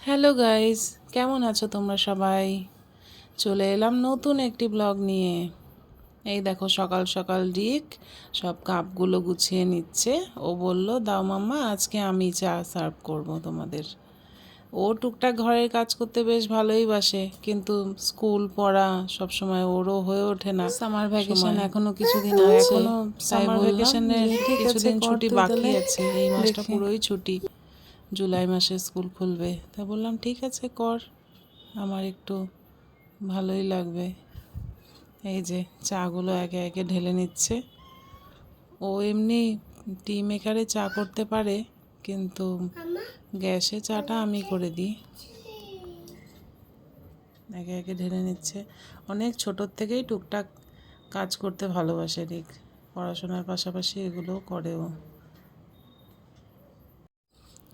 Hello guys, কেমন আছো তোমরা সবাই? চলে এলাম নতুন একটি ব্লগ নিয়ে। এই দেখো সকাল সকাল রিক সব কাপগুলো গুছিয়ে নিচ্ছে। ও বলল, দাও মাম্মা, আজকে আমি চা সার্ভ করব তোমাদের। ও টুকটাক ঘরের কাজ করতে বেশ ভালোই বাসে, কিন্তু স্কুল পড়া সবসময় ওরও হয়ে ওঠে না। সামার ভ্যাকেশন এখনো কিছুদিন আছে, এখনো সামার ভ্যাকেশনের কিছুদিন ছুটি বাকি আছে। এই মাসটা পুরোই ছুটি, জুলাই মাসে স্কুল খুলবে। তা বললাম ঠিক আছে কর, আমার একটু ভালোই লাগবে। এই যে চাগুলো একে একে ঢেলে নিচ্ছে। ও এমনি টি মেকারে চা করতে পারে, কিন্তু গ্যাসে চাটা আমি করে দিই। একে একে ঢেলে নিচ্ছে। অনেক ছোটোর থেকেই টুকটাক কাজ করতে ভালোবাসে রিক, পড়াশোনার পাশাপাশি এগুলোও করে ও।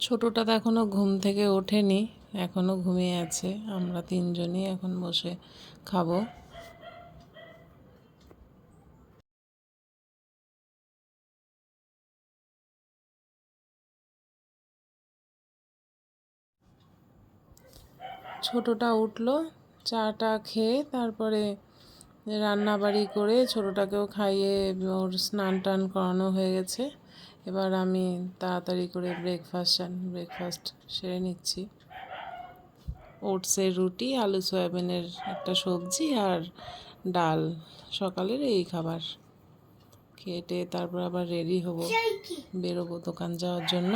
ছোটোটা তো এখনও ঘুম থেকে ওঠেনি, এখনও ঘুমিয়ে আছে। আমরা তিনজনই এখন বসে খাবো। ছোটোটা উঠলো, চাটা খেয়ে তারপরে রান্না বাড়ি করে ছোটোটাকেও খাইয়ে ওর স্নান টান করানো হয়ে গেছে। এবার আমি তাড়াতাড়ি করে ব্রেকফাস্ট সেরে নিচ্ছি। ওটসের রুটি, আলু সয়াবিনের একটা সবজি আর ডাল, সকালের এই খাবার খেয়ে তারপর আবার রেডি হব, বেরোবো দোকান যাওয়ার জন্য।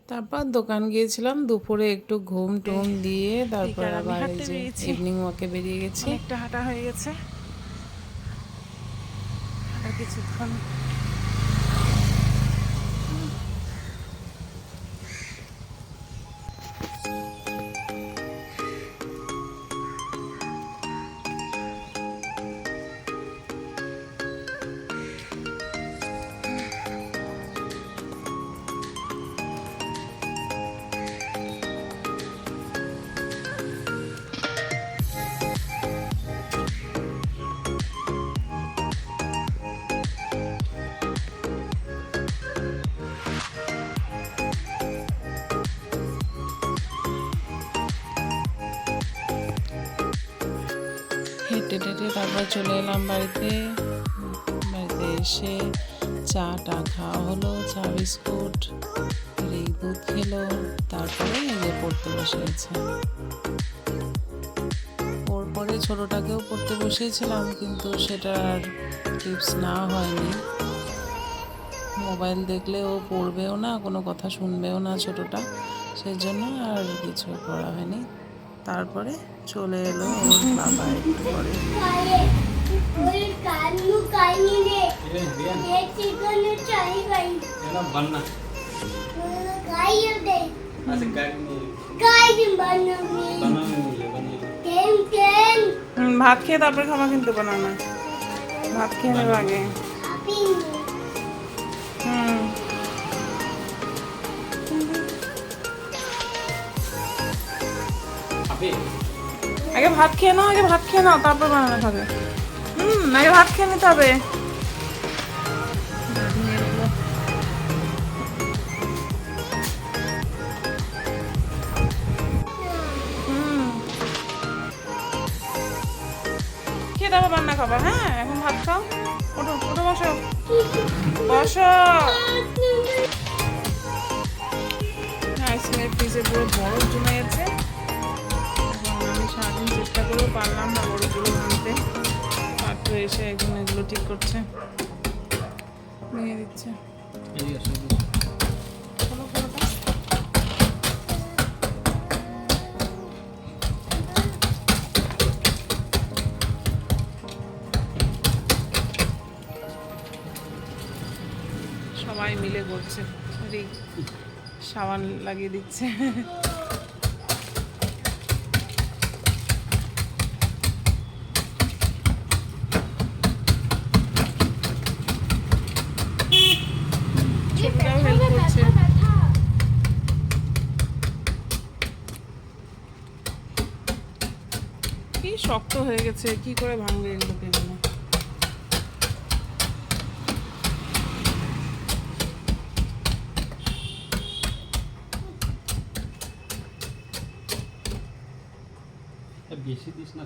তারপর দোকান গিয়েছিলাম, দুপুরে একটু ঘুম টুম দিয়ে তারপর আবার এই যে ইভিনিং ওয়াকে বেরিয়ে গেছি। একটা হাঁটা হয়ে গেছে, আর কিছুক্ষণ হেঁটে তারপর চলে এলাম বাড়িতে। এসে চাটা খাওয়া হলো, চা বিস্কুট, এই দুধ খেলো, তারপরে এগিয়ে পড়তে বসে গেছে। ওর পরে ছোটোটাকেও পড়তে বসিয়েছিলাম, কিন্তু সেটার টিপস নেওয়া হয়নি। মোবাইল দেখলে ও পড়বেও না, কোনো কথা শুনবেও না ছোটোটা, সেজন্য আর কিছু করা হয়নি। তারপরে চলে এলো ওর বাবা একটু পরে। ভাত খেয়ে তারপরে খাওয়া, কিন্তু বানানা ভাত খেয়ে নেবো আগে। আগে ভাত খেয়ে নাও, তারপর বানানো খাবে। আগে ভাত খেয়ে নিতে হবে। খেয়ে তারপর রান্না খাবা। হ্যাঁ, এখন ভাত খাও। ওঠো ওঠো, বসো বসো। আইসক্রিমের ফ্রিজে পুরো বরফ জমে গেছে। আমি সারাদিন চেষ্টা করেও পারলাম না বরফগুলো ভাঙতে। পাত্র এসে একদম এগুলো ঠিক করছে, ভেঙে দিচ্ছে। সবাই মিলে করছে, সাবান লাগিয়ে দিচ্ছে। ছোটটাও হেল্প করছে। কি শক্ত হয়ে গেছে, কি করে ভাঙবে এগুলোকে? বেশি দিস না।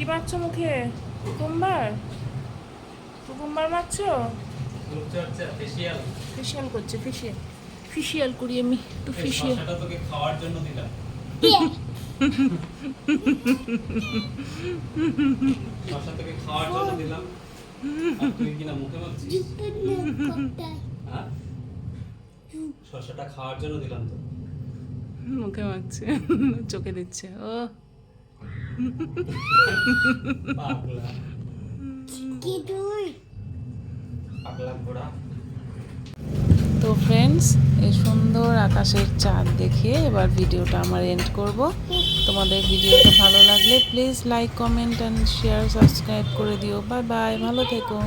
কি মারছো মুখে? কুকুম্বার মারছো? রূপচর্চা ফেশিয়াল। ফেশিয়াল করছে, ফেশিয়াল করি আমি একটু ফেশিয়াল। শসাটা তোকে খাওয়ার জন্য দিলাম। শসা তোকে খাওয়ার জন্য দিলাম। আর তুই কিনা মুখে মারছিস? হ্যাঁ? শসাটা খাওয়ার জন্য দিলাম তো। মুখে মারছে, চোখে দিচ্ছে। ও পাগলা। পাগলা ঘোড়া। তো ফ্রেন্ডস, এই সুন্দর আকাশের চাঁদ দেখে এবার ভিডিওটা আমার এন্ড করব। তোমাদের ভিডিওটা ভালো লাগলে please like, comment and share, subscribe করে দিও। বাই বাই, ভালো থেকো।